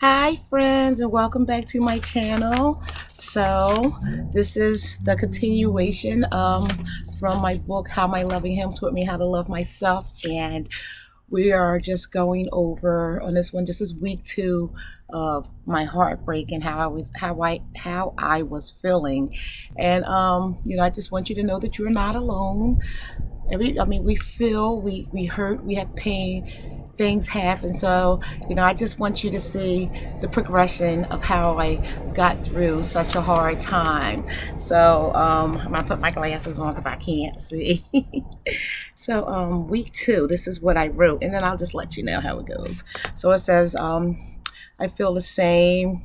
Hi friends, and welcome back to my channel. So this is the continuation from my book How My Loving Him Taught Me How to Love Myself, and we are just going over on this one. This is week 2 of my heartbreak and how I was feeling. And I just want you to know that you're not alone. We feel, we hurt, we have pain, things happen. So, I just want you to see the progression of how I got through such a hard time. So, I'm gonna put my glasses on because I can't see. So, week 2, this is what I wrote, and then I'll just let you know how it goes. So it says, I feel the same.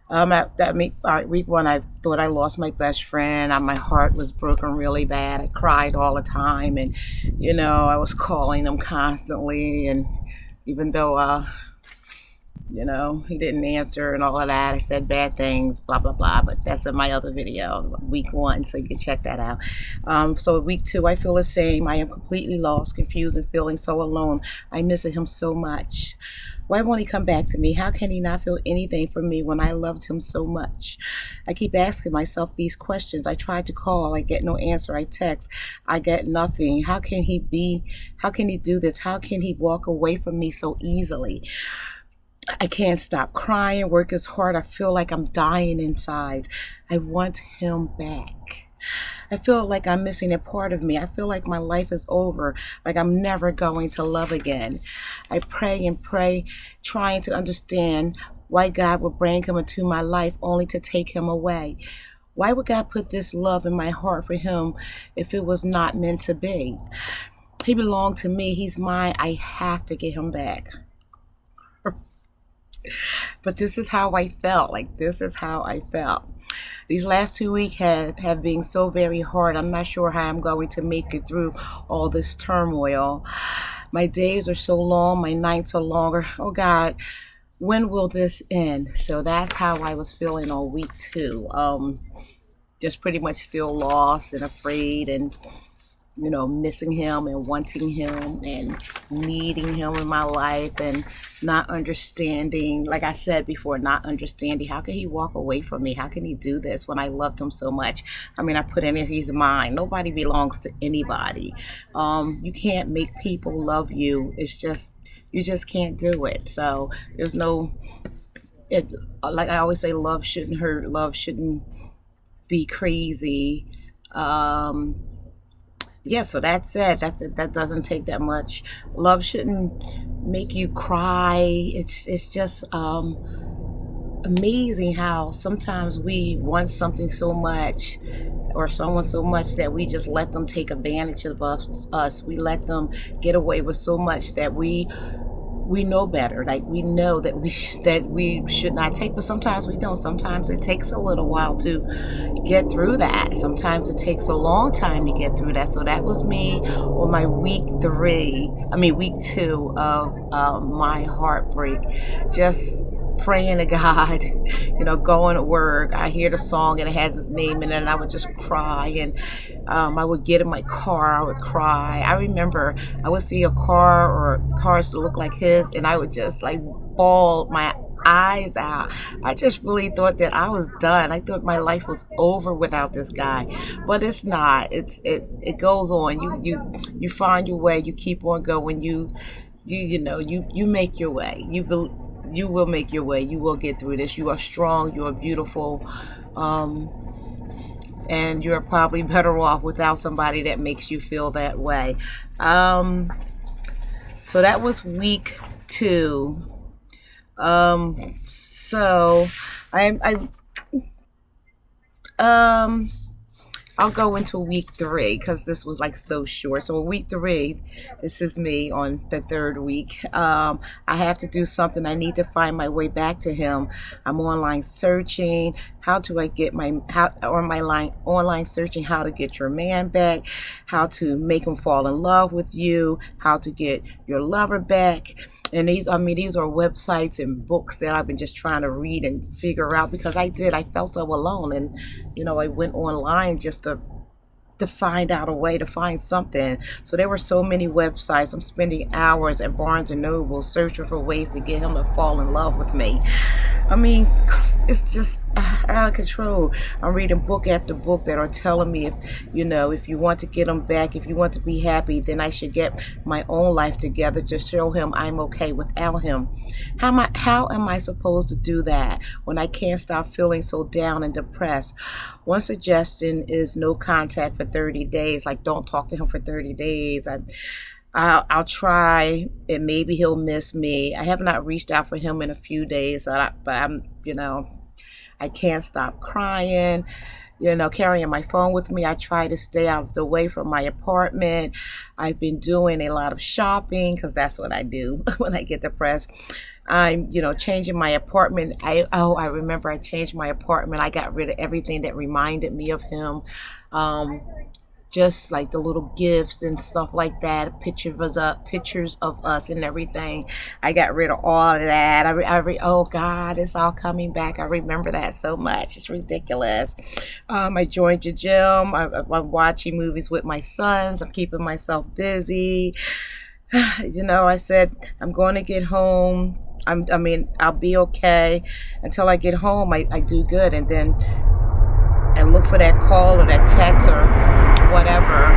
All right, week 1, I thought I lost my best friend. My heart was broken really bad. I cried all the time, and I was calling him constantly. And even though he didn't answer and all of that, I said bad things, blah blah blah. But that's in my other video, week 1, so you can check that out. So week 2, I feel the same. I am completely lost, confused, and feeling so alone. I miss him so much. Why won't he come back to me? How can he not feel anything for me when I loved him so much? I keep asking myself these questions. I try to call. I get no answer. I text. I get nothing. How can he do this? How can he walk away from me so easily? I can't stop crying. Work is hard. I feel like I'm dying inside. I want him back. I feel like I'm missing a part of me. I feel like my life is over, like I'm never going to love again. I pray and pray, trying to understand why God would bring him into my life only to take him away. Why would God put this love in my heart for him if it was not meant to be? He belonged to me. He's mine. I have to get him back. But this is how I felt. This is how I felt. These last 2 weeks have been so very hard. I'm not sure how I'm going to make it through all this turmoil. My days are so long. My nights are longer. Oh, God, when will this end? So that's how I was feeling on week 2. Just pretty much still lost and afraid and missing him and wanting him and needing him in my life and not understanding, like I said before, not understanding how can he walk away from me? How can he do this when I loved him so much? I put in there, he's mine. Nobody belongs to anybody. You can't make people love you. It's just, you just can't do it. So there's like I always say, love shouldn't hurt. Love shouldn't be crazy. So that's it. That doesn't take that much. Love shouldn't make you cry. It's just amazing how sometimes we want something so much or someone so much that we just let them take advantage of us. We let them get away with so much that we know better. Like we know that we should not take, but sometimes we don't. Sometimes it takes a little while to get through that. Sometimes it takes a long time to get through that. So that was me on my week 2 of my heartbreak. Just praying to God, going to work. I hear the song and it has his name in it, and I would just cry. And I would get in my car, I would cry. I remember I would see a car or cars that look like his, and I would just bawl my eyes out. I just really thought that I was done. I thought my life was over without this guy, but it's not. It goes on. You find your way. You keep on going. You make your way. You will make your way. You will get through this. You are strong. You are beautiful. And you're probably better off without somebody that makes you feel that way. So that was week 2. So I'll go into week 3 because this was so short. So week 3, this is me on the 3rd week. I have to do something. I need to find my way back to him. I'm online searching. How do I get online searching how to get your man back, how to make him fall in love with you, how to get your lover back. And these are websites and books that I've been just trying to read and figure out because I felt so alone. And, I went online just to to find out a way to find something. So there were so many websites. I'm spending hours at Barnes and Noble searching for ways to get him to fall in love with me. I mean, it's just out of control. I'm reading book after book that are telling me if you want to get him back, if you want to be happy, then I should get my own life together to show him I'm okay without him. How am I supposed to do that when I can't stop feeling so down and depressed? One suggestion is no contact for 30 days. Like, don't talk to him for 30 days. I'll try, and maybe he'll miss me. I have not reached out for him in a few days, but I can't stop crying, carrying my phone with me. I try to stay out of the way from my apartment. I've been doing a lot of shopping because that's what I do when I get depressed. I'm, changing my apartment. I remember I changed my apartment. I got rid of everything that reminded me of him. Just like the little gifts and stuff like that, pictures of us and everything. I got rid of all of that. Oh God, it's all coming back. I remember that so much. It's ridiculous. I joined the gym. I'm watching movies with my sons. I'm keeping myself busy. I said I'm going to get home. I'll be okay until I get home. I do good, and then I look for that call or that text or whatever.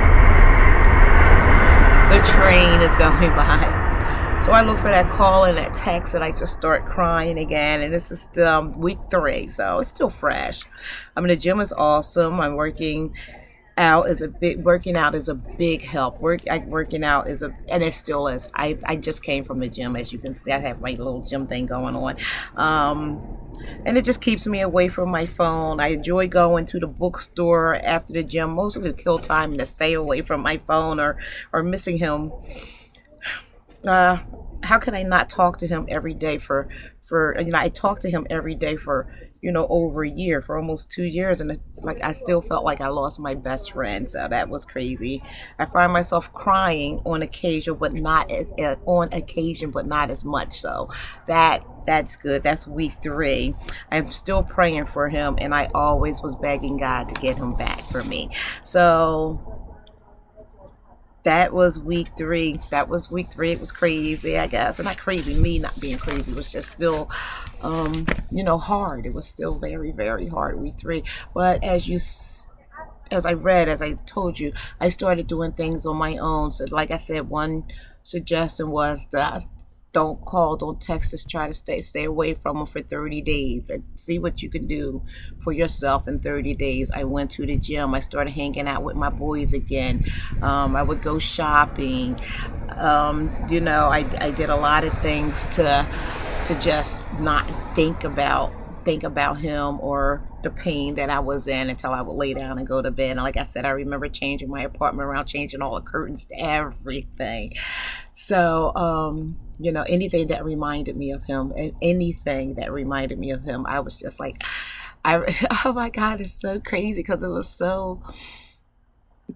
The train is going by. So I look for that call and that text, and I just start crying again. And this is still week 3, so it's still fresh. The gym is awesome. I'm working out is a big help. Working out and it still is. I just came from the gym. As you can see, I have my little gym thing going on. And it just keeps me away from my phone. I enjoy going to the bookstore after the gym, mostly to kill time and to stay away from my phone or missing him. How can I not talk to him every day I talked to him every day for over a year, for almost 2 years, and I still felt like I lost my best friend. So that was crazy. I find myself crying on occasion, but not as much. So that's good. That's week 3. I'm still praying for him, and I always was begging God to get him back for me. So that was week 3. It was crazy, I guess. Well, not crazy, me not being crazy. It was just still, hard. It was still very, very hard, week 3. But as I told you, I started doing things on my own. So like I said, one suggestion was don't call, don't text, just try to stay away from them for 30 days and see what you can do for yourself in 30 days. I went to the gym. I started hanging out with my boys again. I would go shopping. I did a lot of things to just not think about him or the pain that I was in until I would lay down and go to bed. And like I said, I remember changing my apartment around, changing all the curtains, everything. So, anything that reminded me of him, I was just like, oh my God, it's so crazy because it was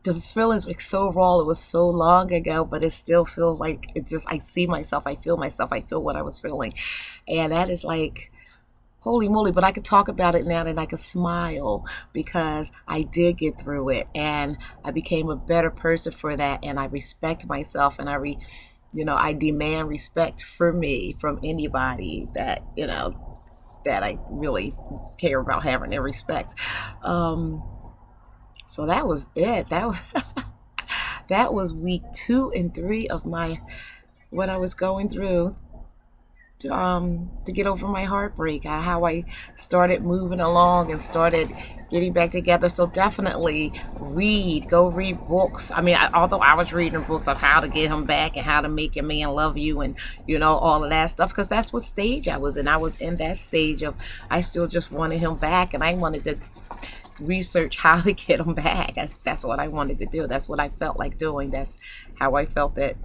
the feelings were so raw. It was so long ago, but it still feels like I see myself, I feel what I was feeling. And that is like, holy moly, but I could talk about it now and I could smile because I did get through it and I became a better person for that. And I respect myself, and I demand respect for me from anybody that I really care about having their respect. So that was it. That was week 2 and 3 of what I was going through to get over my heartbreak, how I started moving along and started getting back together. So definitely go read books. Although I was reading books of how to get him back and how to make your man love you and, all of that stuff, because that's what stage I was in. I was in that stage of, I still just wanted him back, and I wanted to research how to get him back. That's what I wanted to do. That's what I felt like doing. That's how I felt that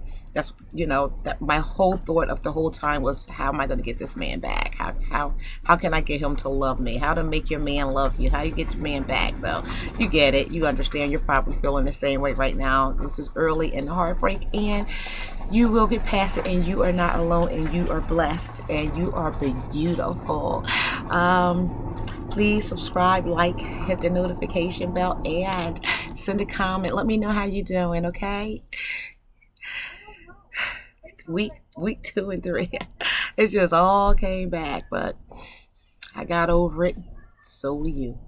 my whole thought of the whole time was, how am I going to get this man back? How can I get him to love me? How to make your man love you? How you get your man back? So you get it. You understand. You're probably feeling the same way right now. This is early in the heartbreak, and you will get past it, and you are not alone, and you are blessed, and you are beautiful. Please subscribe, like, hit the notification bell, and send a comment. Let me know how you're doing, okay? Week 2 and 3. It just all came back, but I got over it. So will you.